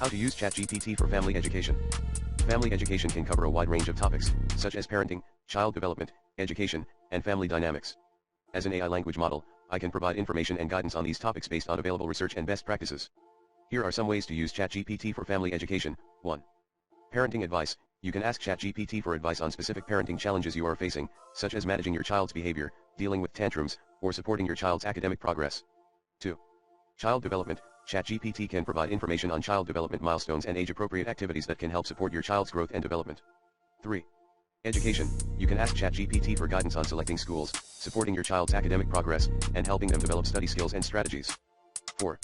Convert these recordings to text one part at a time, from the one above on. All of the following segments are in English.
How to use ChatGPT for family education. Family education can cover a wide range of topics, such as parenting, child development, education, and family dynamics. As an AI language model, I can provide information and guidance on these topics based on available research and best practices. Here are some ways to use ChatGPT for family education. 1. Parenting advice. You can ask ChatGPT for advice on specific parenting challenges you are facing, such as managing your child's behavior, dealing with tantrums, or supporting your child's academic progress. 2. Child development. ChatGPT can provide information on child development milestones and age-appropriate activities that can help support your child's growth and development. 3. Education. You can ask ChatGPT for guidance on selecting schools, supporting your child's academic progress, and helping them develop study skills and strategies. 4.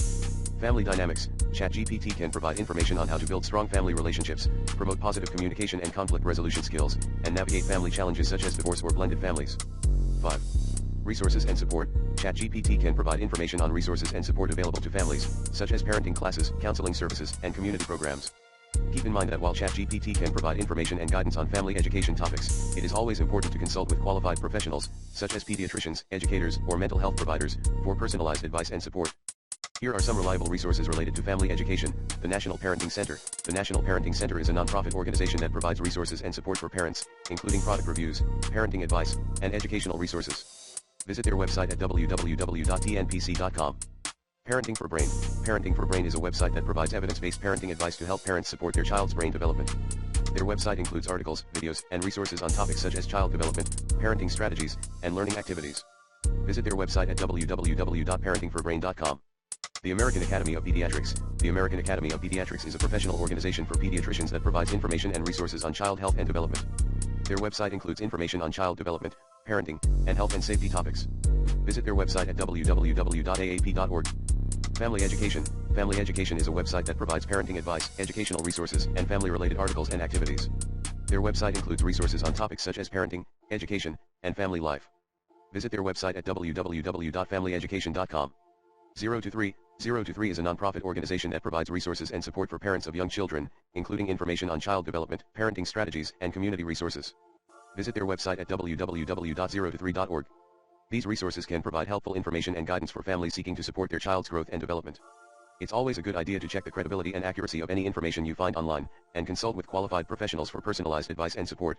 Family dynamics. ChatGPT can provide information on how to build strong family relationships, promote positive communication and conflict resolution skills, and navigate family challenges such as divorce or blended families. 5. Resources and support. ChatGPT can provide information on resources and support available to families, such as parenting classes, counseling services, and community programs. Keep in mind that while ChatGPT can provide information and guidance on family education topics, it is always important to consult with qualified professionals, such as pediatricians, educators, or mental health providers, for personalized advice and support. Here are some reliable resources related to family education. The National Parenting Center. The National Parenting Center is a nonprofit organization that provides resources and support for parents, including product reviews, parenting advice, and educational resources. Visit their website at www.tnpc.com. Parenting for Brain. Parenting for Brain is a website that provides evidence-based parenting advice to help parents support their child's brain development. Their website includes articles, videos, and resources on topics such as child development, parenting strategies, and learning activities. Visit their website at www.parentingforbrain.com. The American Academy of Pediatrics. The American Academy of Pediatrics is a professional organization for pediatricians that provides information and resources on child health and development. Their website includes information on child development, parenting, and health and safety topics. Visit their website at www.aap.org. Family Education. Family Education is a website that provides parenting advice, educational resources, and family-related articles and activities. Their website includes resources on topics such as parenting, education, and family life. Visit their website at www.familyeducation.com. 0 to 3. 0 to 3 is a nonprofit organization that provides resources and support for parents of young children, including information on child development, parenting strategies, and community resources. Visit their website at www.0to3.org. These resources can provide helpful information and guidance for families seeking to support their child's growth and development. It's always a good idea to check the credibility and accuracy of any information you find online, and consult with qualified professionals for personalized advice and support.